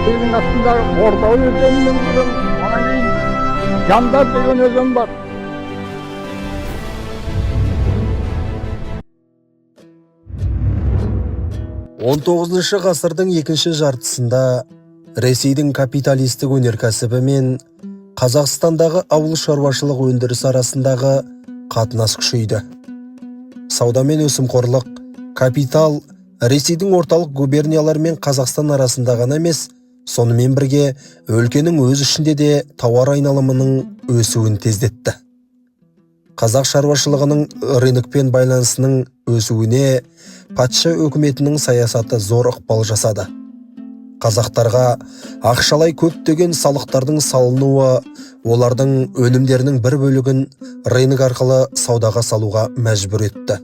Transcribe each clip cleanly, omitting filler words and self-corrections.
Ресейдің астындағы Орда өзенінің бірін, онан кейін Жандар деген өзен бар. Он 19 ғасырдың екінші жартысында Ресейдің капиталистік өнеркәсібі мен Қазақстандағы ауыл шаруашылық өндірісі арасындағы қатынас күшейді. Сауда мен өсімқорлық, капитал Ресейдің орталық губерниялар мен Қазақстан арасында ғана емес, сонымен бірге өлкенің өз ішінде де тауар айналымының өсуін тездетті. Қазақ шаруашылығының рынокпен байланысының өсуіне патша өкіметінің саясаты зор ықпал жасады. Қазақтарға ақшалай көптеген салықтардың салынуы олардың өнімдерінің бір бөлігін рынок арқылы саудаға салуға мәжбүр етті.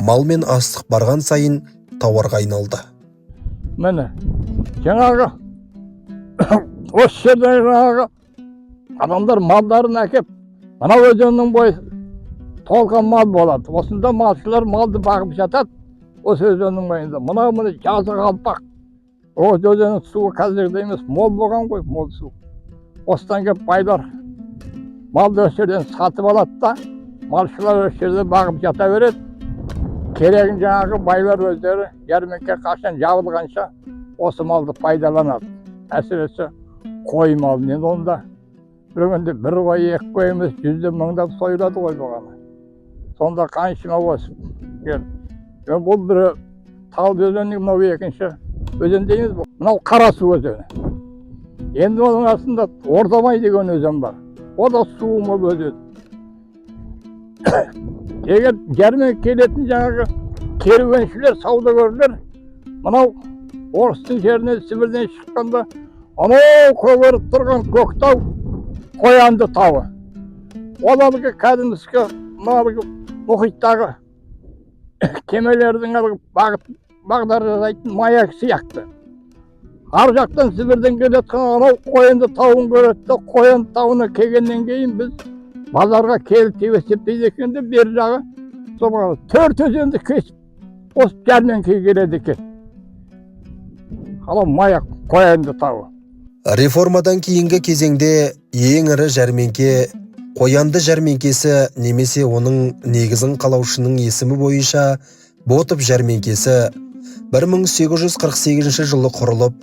Мал мен астық барған сайын тауарға айналды. Міне, жаңағы осы жерде жаңағы адамдар малдарын әкеп, мына өзеннің бойы толған мал болады. Осында малшылар малды бағып жатады, осы өзеннің бойында. Мына жазық алпақ. Осы өзеннің суы қазірде емес, мол болған ғой, мол су. Осыдан кеп байлар малды осы жерден сатып алады да, малшылар осы жерде бағып жата береді. Керегін жаңағы байлар өздері жәрмеңке қашан жабылғанша осы малды пайдаланады. Әсіресе қой малын. Енді онда бір күнде бір қой, екі қой емес, жүзден мыңдап сойылады ғой бұғаны. Сонда қаншама осы. Бұл бірі Тал өзенінің, мынау екінші өзен дейміз бұл. Мынау Қарасу өзені. Енді оның астында Ордабай деген өзен бар. О да суы мол өзен. Егер жәрмеңке келетін жаңағы керуеншілер, саудагерлер, мынау орыстың жерінен, Сібірден шыққанда, анау көгеріп тұрған Көктау, Қоянды тауы. Ол әлгі кәдімгі мұхиттағы кемелердің бағдар жасайтын маяк сияқты. Ар жақтан Сібірден келеткен анау Қоянды тауын көреді. Қоянды тауына келгеннен кейін біз базарға келіп есептейді екен де, бер жағы сол төрт өзенді кесіп осы жәрмеңкеге келеді екен. Анау маяк Қоянды тауы. Реформадан кейінгі кезеңде ең ірі жәрмеңке Қоянды жәрмеңкесі немесе оның негізін қалаушының есімі бойынша Ботов жәрмеңкесі 1848 жылы құрылып,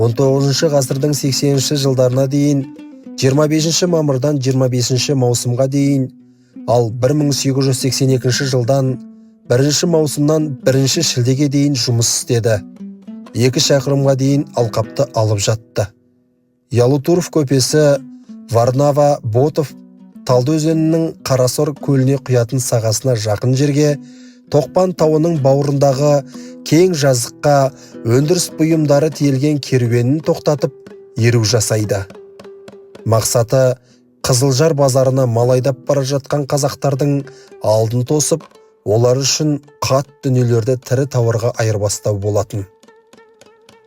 19 ғасырдың 80 жылдарына дейін 25 мамырдан 25 маусымға дейін, ал 1882 жылдан 1 маусымнан 1 шілдеге дейін жұмыс істеді. 2 шақырымға дейін алқапты алып жатты. Ялутуров көпесі, Варнава, Ботов, Талды өзенінің Қарасор көліне құятын сағасына жақын жерге, Тоқпан тауының бауырындағы кең жазыққа өндіріс бұйымдары тиелген керуенін тоқтатып, еру жасайды. Мақсаты Қызылжар базарына мал айдап бара жатқан қазақтардың алдын тосып, олар үшін қат дүниелерді тірі тауарға айырбастау болатын.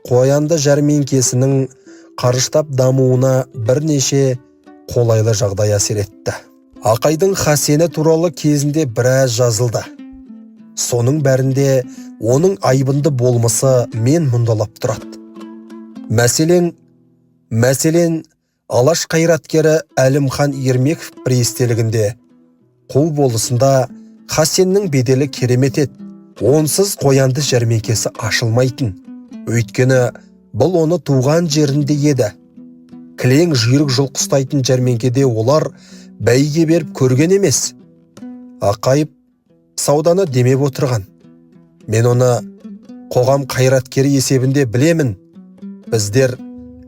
Қоянды жәрмеңкесінің қарыштап дамуына бірнеше қолайлы жағдай әсер етті. Ақайдың хасені туралы кезінде біраз жазылды. Соның бәрінде оның айбынды болмысы мен мұндалап тұрады. Мәселен, Алаш қайраткері Әлімхан Ермеков престелігінде Қу болысында хасеннің беделі керемет еді. Онсыз Қоянды жәрмеңкесі ашылмайтын. Өйткені бұл оны туған жерінде еді. Кілең жүйрік жылқы ұстайтын жәрмеңкеде олар бәйге беріп көрген емес. Ақайып сауданы демеп отырған. Мен оны қоғам қайраткері есебінде білемін. Біздер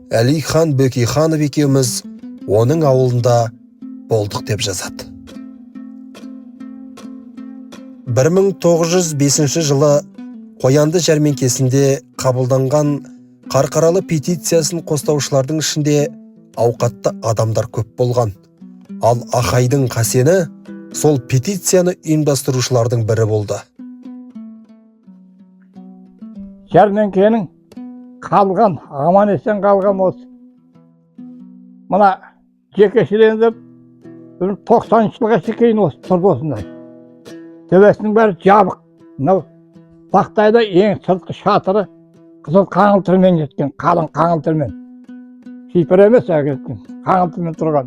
Әлихан Бөкейханов екеуміз оның ауылында болдық деп жазады. 1905 жылы Қоянды жәрмеңкесінде қабылданған қарқаралы петициясын қостаушылардың ішінде ауқатты адамдар көп болған. Ал Ақайдың қасені сол петицияны ұйымдастырушылардың бірі болды. Жәрмеңкенің қалған, аман есен қалған осы. Мына жекешеленіп 90 жылға шейін осы тұрды осындай. Төбесінің бәрі жабық. Мынау тақтайда ең сыртқы шатыры қызыл қаңылтырмен кеткен, қалың қаңылтырмен. Шипір емес кеткен, қаңылтырмен тұрған.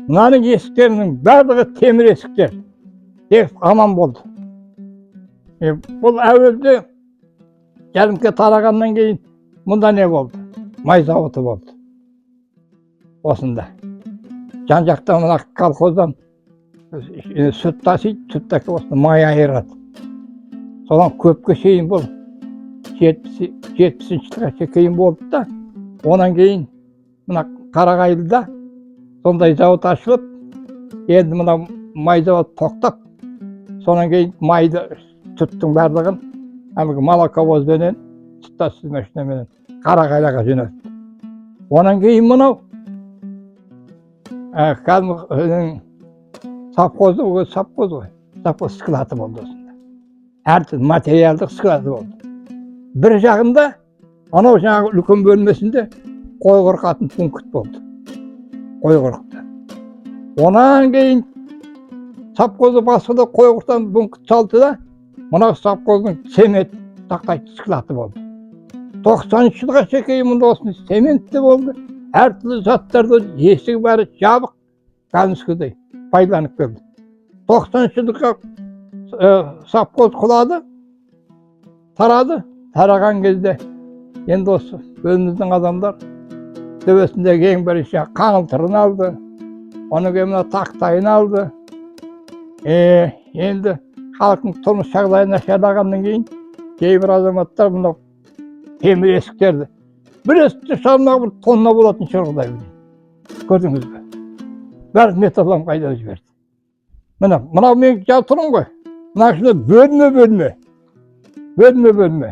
Мынаның есіктерінің барлығы темір есіктер. Тек аман болды. Бұл әуелде Жәрмке тарағаннан кейін мұнда не болды? Май зауыты болды. Осында. Жан-жақта мына колхоздан сүт тасиды, сүт тасиды, осында май айырады. Содан көпке шейін бұл 70-ші жылға кейін болды да, онан кейін мына Қарағайлыда сондай зауыт ашылып, енді мына май зауыты тоқтап, сонан кейін майды, сүттің барлығын әлгі молоковозбенен, сүт таситын машинаменен Қарағайлыға жөнелтті. Онан кейін мынау кәдімгі совхоз ғой, совхоз склады болды осында. Әртүрлі материалдық склады болды. Bir жағында, анау жаңағы үлкен бөлмесінде қой қорқатын пункт болды. Қой қорықты. Онан кейін совхозы басында қой қорқытан пункт салды да, мынау совхоздың цемент тақтайтын склады болды. 90-шы жылға шейін мұнда осында цемент те болды. Әртүрлі заттарды есігі бәрі жабық, кәдімгідей пайдаланып келді. 90-шы жылға совхоз құлады, тарады. Тараған кезде енді осы өзіміздің адамдар төбесіндегі ең бірінші қаңылтырын алды, оның кейін мына тақтайын алды. Енді халықтың тұрмыс жағдайы нашарлағаннан кейін кейбір азаматтар мына темір есіктерді бір есікті шамына бір тонна болатын шығардай білейін. Көрдіңіз бе? Бәрі металлдан пайда жіберді. Мынау мен жатырмын ғой. Мына ішінде бөлме.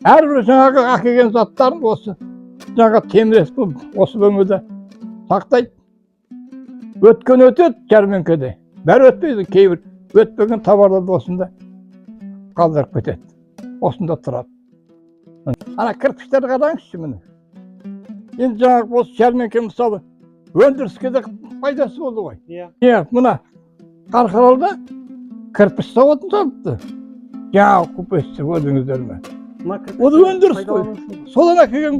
Әрбір жаңағы әкелген заттарын осы жаңағы темір есік осы бөлмеде сақтайды. Өткен өтеді жәрмеңкеде. Бәрі өтпейді, кейбір өтпеген товарларды осында қалдырып кетеді. Осында тұрады. Ана кірпіштерді қараңызшы міне. Енді жаңағы осы жәрмеңке мысалы өндіріске де пайдасы болды ғой. Иә, мына Қарқаралыда кірпіш зауытын салыпты. Жаңағы купесті көрдіңіздер ме? Ол өндіріс қой. Содан әкелген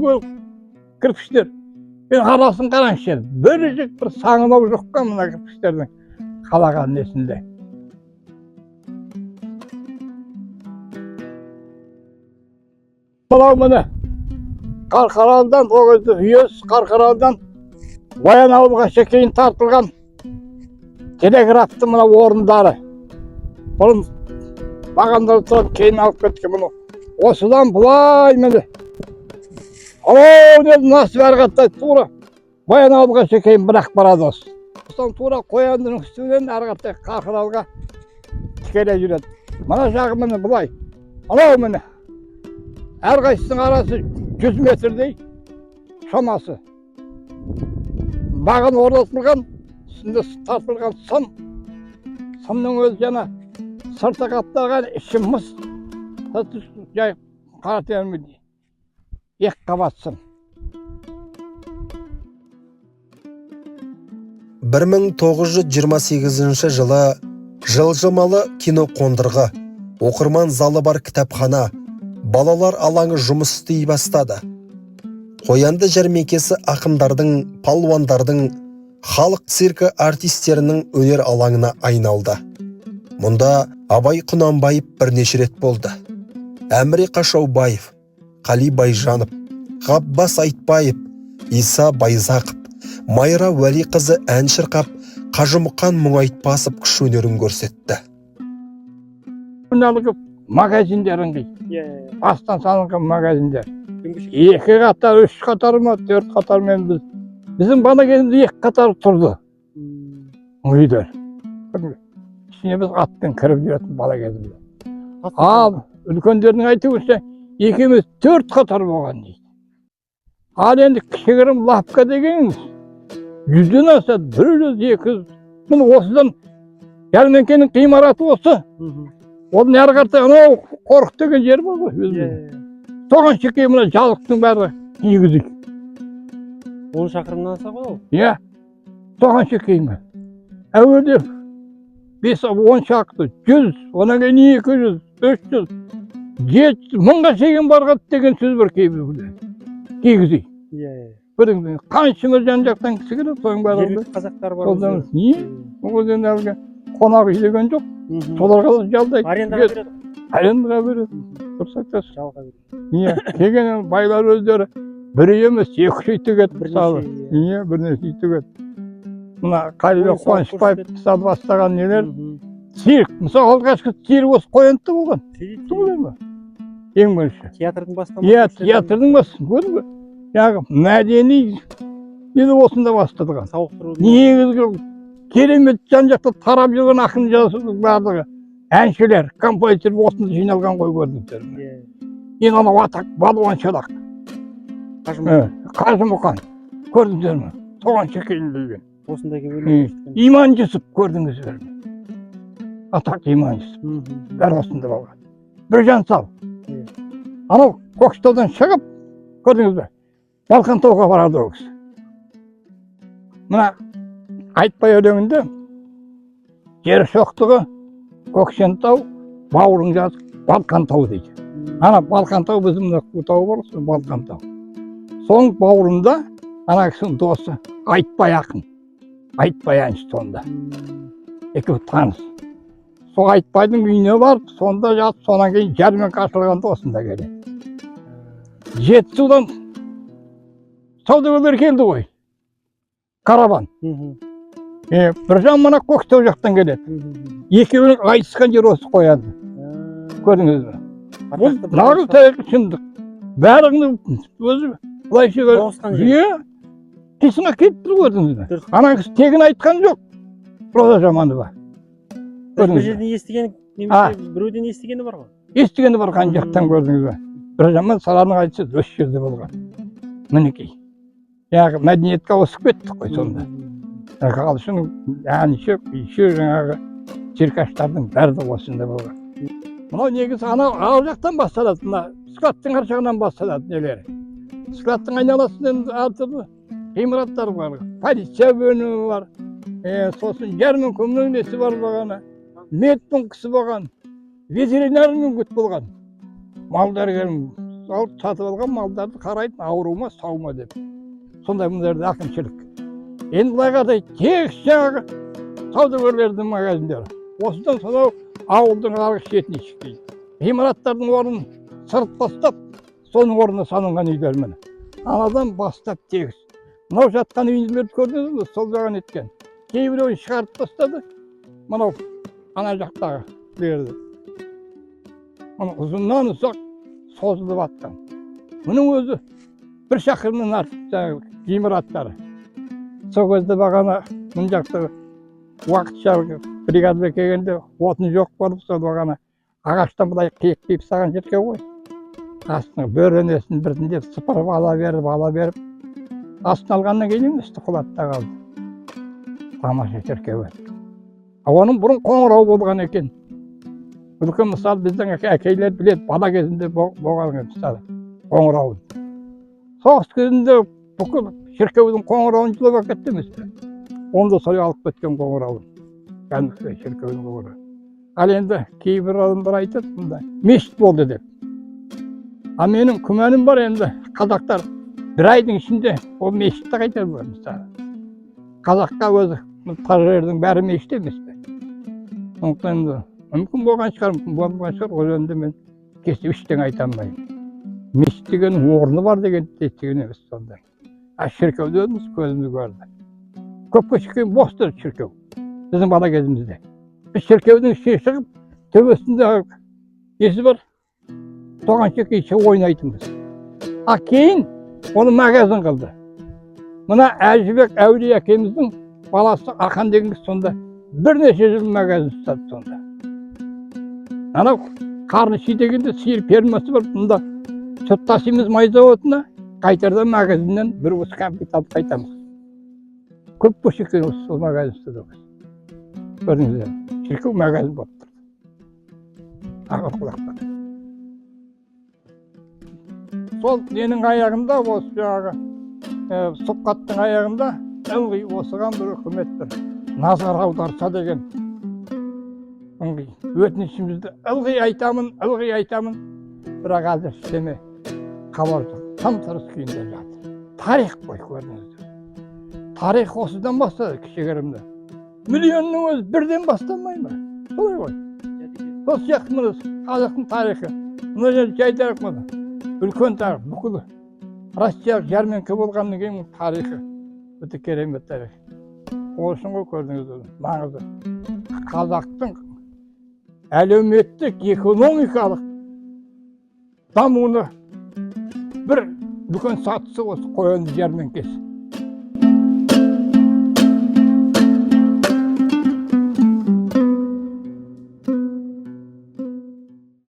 кірпіштер. Мен арасын қараңызшы. Bir саңылау жоқ па мына кірпіштердің қалаған несінде. Мынау міне Қарқаралыдан, ол кезде үйес Қарқаралыдан Баянауылға шекейін тартылған телеграфты мына орындары. Бұрын бағандар тұрып кейін алып кеткен мұны. Осыдан бұлай мені. Алау деді насып әрғаттай тура Баянауылға шекейін бірақ барады осы. Осыдан тура қояндының үстінен әрғаттай Қарқаралыға тікелей жүреді. Мына жағы мені бұлай. Алау мені. Әрқайсының арасы 100 метрдей шамасы. Баған орнатылған, үстінде тартылған сым. Сымның өзі жаңа сырты қапталған іші мыс. Жай қаратермейді. Ек қабат сым. 1928 жылы жылжымалы киноқондырғы, оқырман залы бар кітапхана, балалар алаңы жұмыс істей бастады. Қоянды жәрмеңкесі ақындардың, палуандардың, халық циркі артистерінің өнер алаңына айналды. Мұнда Абай Құнанбаев бірнеше рет болды. Әміре Қашаубаев, Қали Байжанов, Ғаббас Айтбаев, Иса Байзақов, Майра Уәли қызы ән шырқап, Қажымұқан Мұңайтпасов күш өнерін көрсетті. Мұналығы магазиндерін дейді. Астан салынған магазиндер. 2 қатар, 3 қатар ма, 4 қатармен біздің бала кезімізде 2 қатар тұрды. Үйдер. Ішіне біз атпен кіріп жүретін бала кезімізде. Ал үлкендердің айтуынша екеуміз 4 қатар болған дейді. Ал енді кішігірім лапка дегеніміз 100-ден аса 100-200. Міне осыдан жәрмеңкенің ғимараты осы. Оның әрі қарта анау қорық деген жер бар ғой. Соған шекей мына жалықтың бәрі кигіздік. 10 шақырымнан аса ғой ол? Иә, соған шекей ме. Әуелде 5-10 шақты, 100, онан кейін 200, 300. мыңға шейін барғат деген сөз бар кейбіреулер. Кигіз үй. Иә. Көрдіңіз, қаншама жан жақтан кісі келеді, соның барлығы. Жергілікті қазақтар бар. Содан не? Ол жерден әлгі қонақ үй деген жоқ. Соларға да жалдайды. Арендаға береді. Арендаға береді. Дұрыс айтасыз. Жалға береді. Не? Келген байлар өздері бір үй емес, екі үш үй тігеді мысалы. Не? Бірнеше үй тігеді. Мына Қалибек Қуанышбаев мысалы бастаған нелер. Цирк, мысалы алғашқы цирк осы Қоянтта болған. Түсінбей ме? Ең бірінші. Театрдың бастамасы. Иә, театрдың басын көрдің бе? Яғы мәдени ел осында бастадыған. Сауықтыру. Негізгі керемет жан жақта тарап жүрген ақын жазушылар барлығы. Әншілер, композитор осында жиналған ғой көрдіңіздер. Ең анау атақ балуан шолақ. Қажымұқан. Көрдіңіздер ме? Соған шекелінген. Осында келіп Иман Жүсіп көрдіңіздер ме? Атақ Иман Жүсіп. Бәрі осында болған. Біржан Сал. Анау Көкшетаудан шығып, көрдіңіз бе? Балқантауға барады ол кісі. Мына айтпай өлеңінде жер шоқтығы Көкшетау, бауырың жазық Балқантау дейді. Ана Балқантау біздің тау бар, сол Балқантау. Соның бауырында ана кісінің досы Айтбай ақын. Айтбай әнші сонда. Екеуі таныс. Сол Айтбайдың үйіне барып, сонда жатып, сонан кейін жәрмеңке ашылғанда осында келеді. Жетісудан саудагерлер келді ғой. Караван. Біржан мына Көкшетау жақтан келеді. Екеуінің айтысқан жер осы қояды. Көрдіңіз бе? Бұл нағыз тарихи шындық. Бәрінің өзі былайша қисынға кетіп тұр, көрдіңіз бе? Ана кісі тегін айтқан жоқ. Проза жаманы бар. бір жерден естіген, немесе біреуден естігені бар ғой? Естігені бар, қан жақтан көрдіңіз бе? Бір жаман саланың айтысы осы жерде болған. Мінекей. Яғы мәдениетке ауысып кеттік қой сонда. Қалшының әнші, үйші жаңағы циркаштардың бәрі де осында болған. Мынау негізі анау жақтан басталады, мына складтың ар жағынан басталады нелері. Складтың айналасынан әртүрлі ғимараттар бар. Полиция бөлімі бар. Сосын жәрмеңке несі бар болғаны. Медпунктісі болған. Ветеринарный күт болған. Малдар сатып алған малдарды қарайды, ауру ма, сау ма деп. Сондай мұндарды әкімшілік. Енді былай қарай тек жаңағы саудагерлердің магазиндері. Осыдан сонау ауылдың арғы шетіне шықпейді. Ғимараттардың орнын сырып тастап, соның орнына салынған үйлер міне. Анадан бастап тегіс. Мынау жатқан үйлерді көрдіңіз бе? Сол жаған еткен. Кейбіреуін шығарып тастады. Мынау ана жақтағы берді. Ұзыннан ұзақ созылып атқан. Мұның өзі бір шақырымнан артық ғимараттары. Сол кезде бағана мұн жақтағы уақытша бригада келгенде отын жоқ болып, сол бағана ағаштан былай қиып саған жерге қой. Астына бөренесін біртіндеп сыпырып ала беріп, астын алғаннан кейін емес, құлатта қалды. Тамаша шіркеуі. Оның бұрын қоңырау болған екен. Үлкен мысалы біздің әкейлер біледі, бала кезінде болған мысалы қоңырауын. Соғыс кезінде бүкіл шіркеудің қоңырауын жылап әкетті емес пе? Онда солай алып кеткен қоңырауын. Кәдімгі шіркеудің қоңырауы. Ал енді кейбір адамдар айтады, мұнда мешіт болды деп. А менің күмәнім бар енді, қазақтар бір айдың ішінде ол мешітті қайтар бар мысалы. Қазаққа өзі тажырдың бәрі мешіт емес пе? Сондықтан мүмкін болған шығар, ол жөнінде мен кесіп іштен айта алмаймын. Мешіт деген орны бар деген естіген емес сонда. А шіркеуде өзіміз көзіміз көрді. Көпке шыққан бос тұр шіркеу. Біздің бала кезімізде. Біз шіркеудің ішіне шығып, төбесінде есі бар. Соған іші ойнайтынбыз. А кейін оны магазин қылды. Мына Әжібек Әулие әкеміздің баласы Ақан деген сонда бірнеше жыл магазин ұстады сонда. Анау Қарнышы дегенде сиыр фермасы бар. Мұнда сүт тасимыз май зауытына, қайтардан магазиннен бір осы капитал қайтамыз. Көп бөлшектен осы магазин ұстады. Көрдіңіздер, шіркеу магазин болып тұрды. Ағыр құлақтар. Сол ненің аяғында, осы жаңағы сұққаттың аяғында ылғи осыған бір үкімет бір назар аударса деген өтінішімізді ылғи айтамын, бірақ әзір істеме хабар тұр. Тым тырыс күйінде жатыр. Тарих қой көрдіңіздер. Тарих осыдан бастады кішігірімді. Миллионның өзі бірден басталмай ма? Солай ғой. Сол сияқты мына қазақтың тарихы. Мына жерде жайдарық мына. Үлкен тарих, бүкіл Россиялық жәрмеңке болғаннан кейін тарихы. Өте керемет тарих. Осыны ғой көрдіңіздер. Маңызы. Қазақтың әлеуметтік, экономикалық дамуына бір үлкен сатысы осы қоянды жәрмеңкесі.